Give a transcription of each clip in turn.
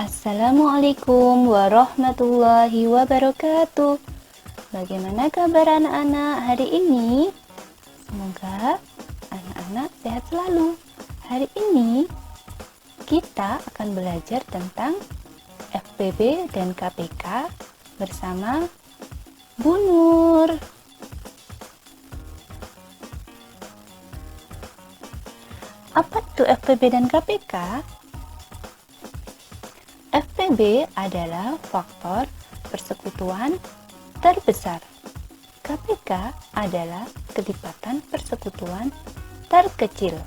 Assalamualaikum warahmatullahi wabarakatuh. Bagaimana kabar anak-anak hari ini? Semoga anak-anak sehat selalu. Hari ini kita akan belajar tentang FPB dan KPK bersama Bu Nur. Apa itu FPB dan KPK? FPB adalah faktor persekutuan terbesar. KPK adalah kelipatan persekutuan terkecil.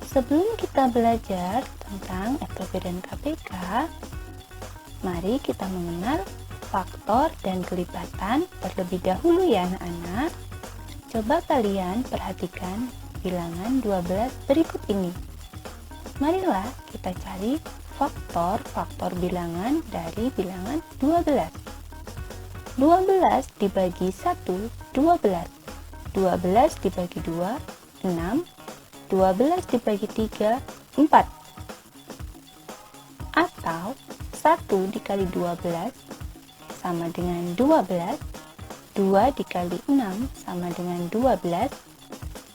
Sebelum kita belajar tentang FPB dan KPK, mari kita mengenal faktor dan kelipatan terlebih dahulu ya anak-anak. Coba kalian perhatikan bilangan 12 berikut ini. Marilah kita cari faktor-faktor bilangan dari bilangan 12. 12 dibagi 1, 12. 12 dibagi 2, 6. 12 dibagi 3, 4. Atau 1 dikali 12 sama dengan 12. 2 dikali 6 sama dengan 12.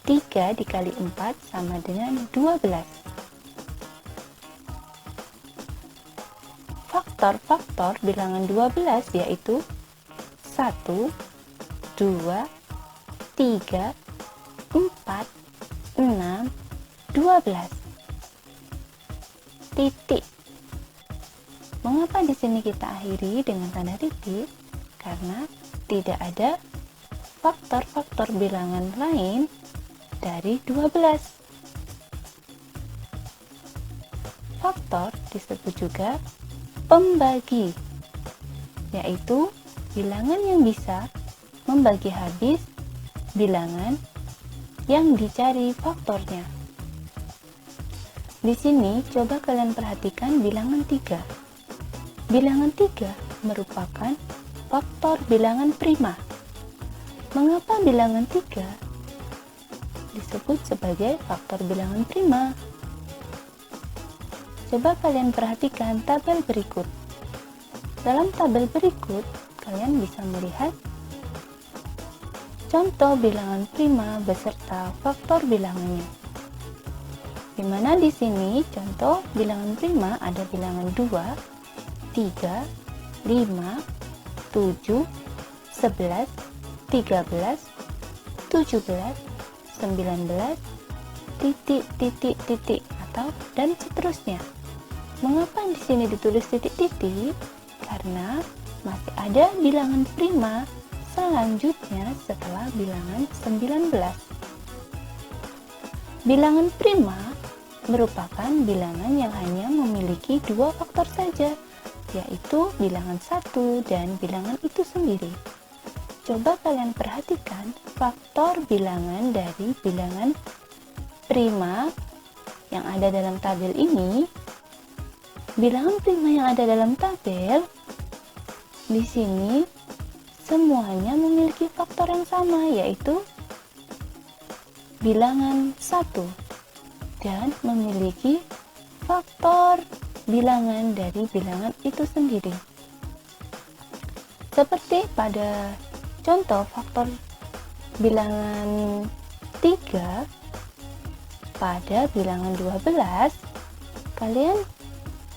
3 dikali 4 sama dengan 12. Faktor-faktor bilangan 12 yaitu 1, 2, 3, 4, 6, 12. Titik. Mengapa di sini kita akhiri dengan tanda titik? Karena tidak ada faktor-faktor bilangan lain dari 12. Faktor disebut juga pembagi, yaitu bilangan yang bisa membagi habis bilangan yang dicari faktornya. Di sini coba kalian perhatikan bilangan 3. Bilangan 3 merupakan faktor bilangan prima. Mengapa bilangan 3 disebut sebagai faktor bilangan prima? Coba kalian perhatikan tabel berikut. Dalam tabel berikut, kalian bisa melihat contoh bilangan prima beserta faktor bilangannya. Di mana di sini contoh bilangan prima ada bilangan 2, 3, 5, 7, 11, 13, 17, 19, titik, atau dan seterusnya. Mengapa di sini ditulis titik-titik? Karena masih ada bilangan prima selanjutnya setelah bilangan 19. Bilangan prima merupakan bilangan yang hanya memiliki dua faktor saja, yaitu bilangan 1 dan bilangan itu sendiri. Coba kalian perhatikan faktor bilangan dari bilangan prima yang ada dalam tabel ini. Bilangan prima yang ada dalam tabel di sini semuanya memiliki faktor yang sama, yaitu bilangan 1 dan memiliki faktor bilangan dari bilangan itu sendiri. Seperti pada contoh faktor bilangan 3 pada bilangan 12, kalian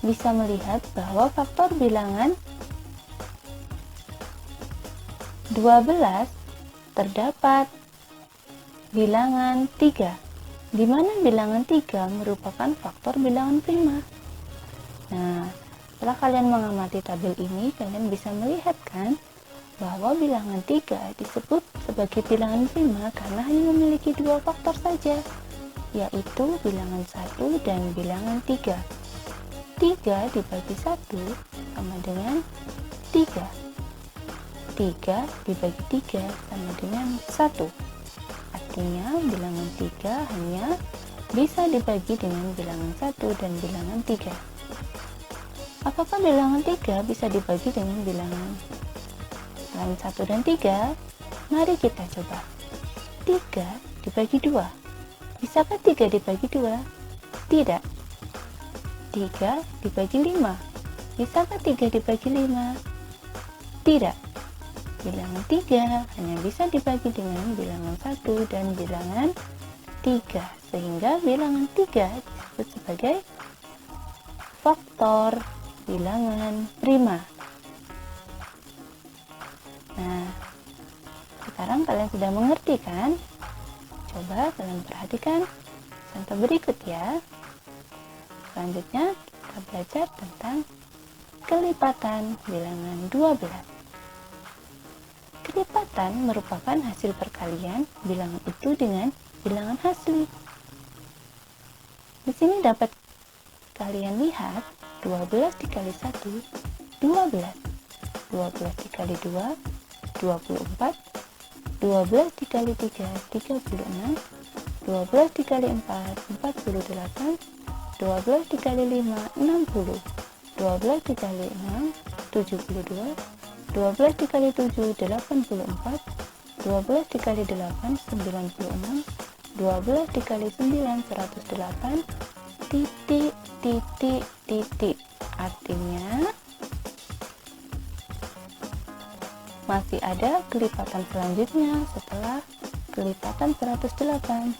bisa melihat bahwa faktor bilangan 12 terdapat bilangan 3, di mana bilangan 3 merupakan faktor bilangan prima. Nah, setelah kalian mengamati tabel ini, kalian bisa melihat kan bahwa bilangan 3 disebut sebagai bilangan prima karena hanya memiliki dua faktor saja, yaitu bilangan 1 dan bilangan 3. 3 dibagi 1 sama dengan 3. 3 dibagi 3 sama dengan 1. Artinya bilangan 3 hanya bisa dibagi dengan bilangan 1 dan bilangan 3. Apakah bilangan 3 bisa dibagi dengan bilangan lain 1 dan 3? Mari kita coba. 3 dibagi 2. Bisakah 3 dibagi 2? Tidak. 3 dibagi 5. Bisakah 3 dibagi 5? Tidak. Bilangan 3 hanya bisa dibagi dengan bilangan 1 dan bilangan 3. Sehingga bilangan 3 disebut sebagai faktor bilangan prima. Nah, sekarang kalian sudah mengerti kan? Coba kalian perhatikan contoh berikut ya. Selanjutnya kita belajar tentang kelipatan bilangan 12. Kelipatan merupakan hasil perkalian bilangan itu dengan bilangan asli. Di sini dapat kalian lihat 12 dikali 1, 12. 12 dikali 2, 24. 12 dikali 3, 36. 12 dikali 4, 48. 12 dikali 5, 60. 12 dikali 6, 72. 12 dikali 7, 84. 12 dikali 8, 96. 12 dikali 9, 108. Titik, titik, titik. Artinya masih ada kelipatan selanjutnya setelah kelipatan 108.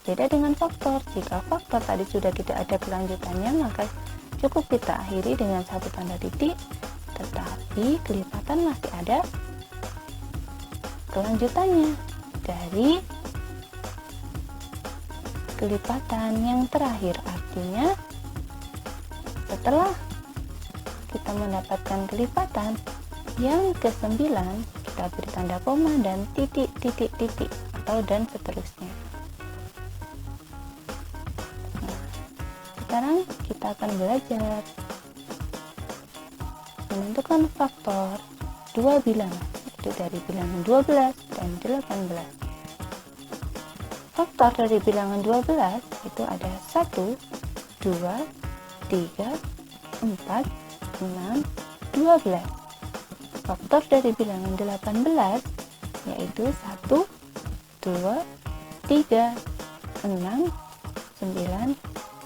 Beda dengan faktor. Jika faktor tadi sudah tidak ada kelanjutannya, maka cukup kita akhiri dengan satu tanda titik. Tetapi kelipatan masih ada kelanjutannya dari kelipatan yang terakhir. Artinya setelah kita mendapatkan kelipatan yang ke-9, kita beri tanda koma dan titik, titik, titik, atau dan seterusnya. Nah, sekarang kita akan belajar menentukan faktor dua bilangan, yaitu dari bilangan 12 dan 18. Faktor dari bilangan 12 itu ada 1, 2, 3, 4, 6, 12. Faktor dari bilangan 18 yaitu 1, 2, 3, 6, 9,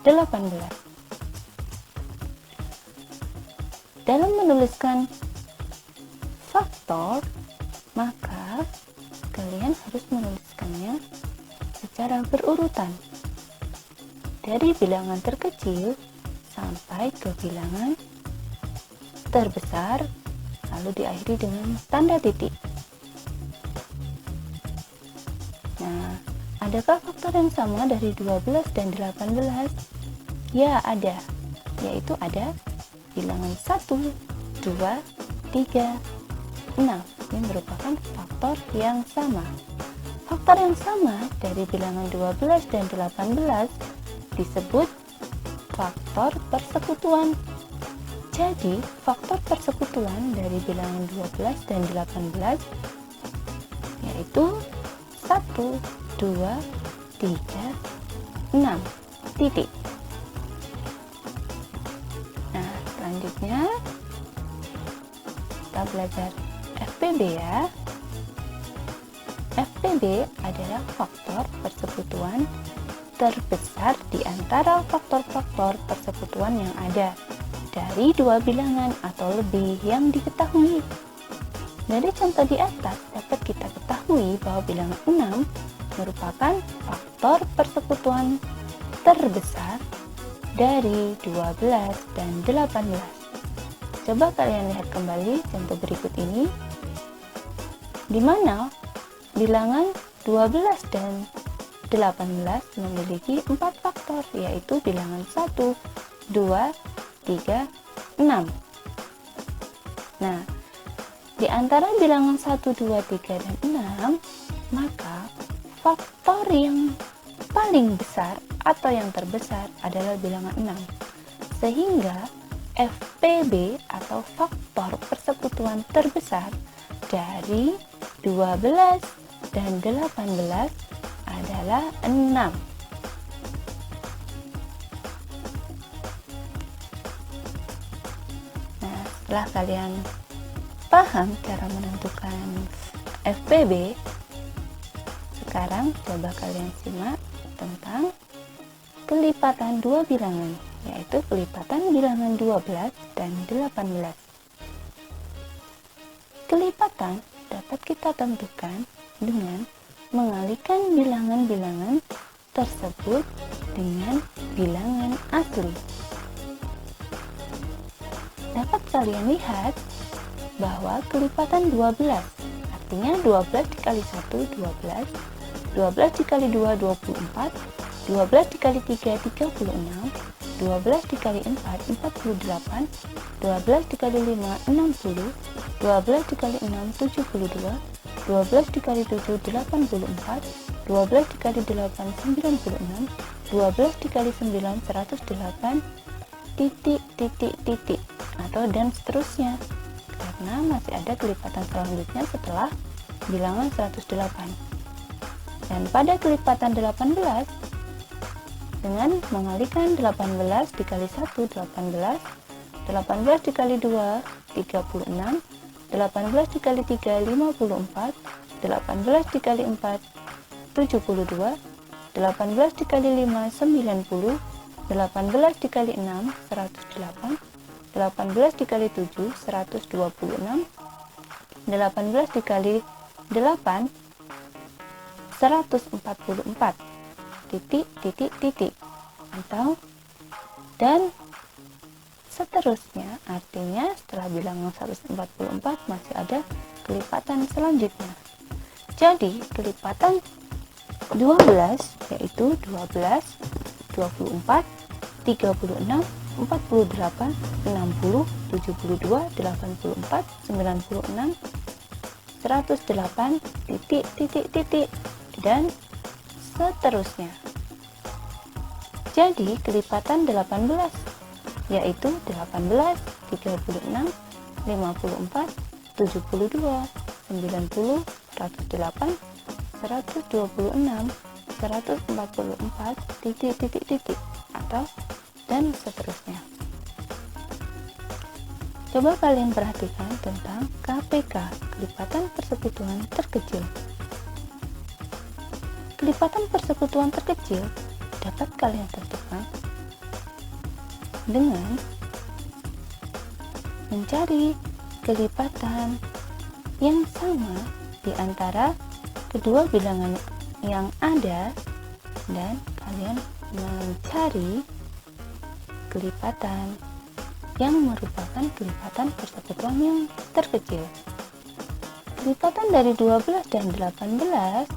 18. Dalam menuliskan faktor, maka kalian harus menuliskannya secara berurutan dari bilangan terkecil sampai ke bilangan terbesar, lalu diakhiri dengan tanda titik. Nah, adakah faktor yang sama dari 12 dan 18? Ya, ada. Yaitu ada bilangan 1, 2, 3, 6. Ini merupakan faktor yang sama. Faktor yang sama dari bilangan 12 dan 18 disebut faktor persekutuan. Jadi, faktor persekutuan dari bilangan 12 dan 18 yaitu 1, 2, 3, 6. Titik. Nah, selanjutnya kita belajar FPB ya. FPB adalah faktor persekutuan terbesar di antara faktor-faktor persekutuan yang ada dari dua bilangan atau lebih yang diketahui. Dari contoh di atas dapat kita ketahui bahwa bilangan 6 merupakan faktor persekutuan terbesar dari 12 dan 18. Coba kalian lihat kembali contoh berikut ini, di mana bilangan 12 dan 18 memiliki 4 faktor, yaitu bilangan 1, 2, 3, 6. Nah, di antara bilangan 1, 2, 3, dan 6, maka faktor yang paling besar atau yang terbesar adalah bilangan 6. Sehingga FPB atau faktor persekutuan terbesar dari 12 dan 18 adalah 6. Nah, setelah kalian paham cara menentukan FPB, sekarang coba kalian simak tentang kelipatan dua bilangan, yaitu kelipatan bilangan 12 dan 18. Kelipatan dapat kita tentukan dengan mengalihkan bilangan-bilangan tersebut dengan bilangan asli. Dapat kalian lihat bahwa kelipatan 12, artinya 12 dikali 1, 12, 12 dikali 2, 24, 12 dikali 3, 36, 12 dikali 4, 48, 12 dikali 5, 60, 12 dikali 6, 72, 12 dikali 7, 84, 12 dikali 8, 96, 12 dikali 9, 108, titik, titik, titik, atau dan seterusnya, karena masih ada kelipatan selanjutnya setelah bilangan 108. Dan pada kelipatan 18, dengan mengalihkan 18 dikali 1, 18, 18 dikali 2, 36, 18 dikali 3, 54, 18 dikali 4, 72, 18 dikali 5, 90, 18 dikali 6, 108, 18 dikali 7, 126, 18 dikali 8, 144, titik, titik, titik, atau dan seterusnya, artinya setelah bilangan 144 masih ada kelipatan selanjutnya. Jadi kelipatan 12 yaitu 12, 24, 36, 48, 60, 72, 84, 96, 108, titik, titik, titik, dan seterusnya. Jadi kelipatan 18 yaitu 18, 36, 54, 72, 90, 108, 126, 144, titik, titik, titik, atau dan seterusnya. Coba kalian perhatikan tentang KPK, kelipatan persekutuan terkecil. Kelipatan persekutuan terkecil dapat kalian tentukan dengan mencari kelipatan yang sama di antara kedua bilangan yang ada dan kalian mencari kelipatan yang merupakan kelipatan persekutuan yang terkecil. Kelipatan dari 12 dan 18,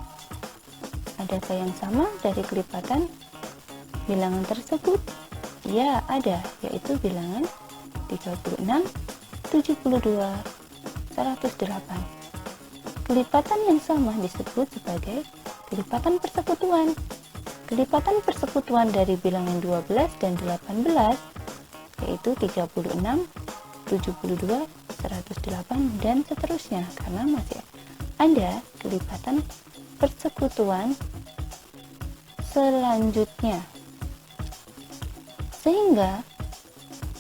adakah yang sama dari kelipatan bilangan tersebut? Ya, ada, yaitu bilangan 36, 72, 108. Kelipatan yang sama disebut sebagai kelipatan persekutuan. Kelipatan persekutuan dari bilangan 12 dan 18 yaitu 36, 72, 108, dan seterusnya, karena masih ada kelipatan persekutuan selanjutnya. Sehingga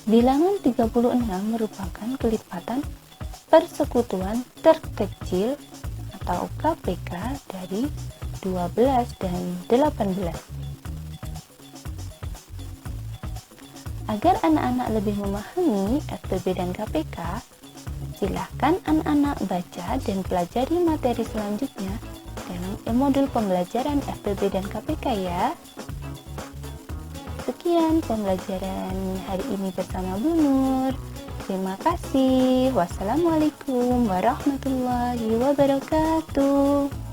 bilangan 36 merupakan kelipatan persekutuan terkecil atau KPK dari 12 dan 18. Agar anak-anak lebih memahami FPB dan KPK, silahkan anak-anak baca dan pelajari materi selanjutnya dalam modul pembelajaran FPB dan KPK ya. Sekian pembelajaran hari ini bersama Bu Nur. Terima kasih. Wassalamualaikum warahmatullahi wabarakatuh.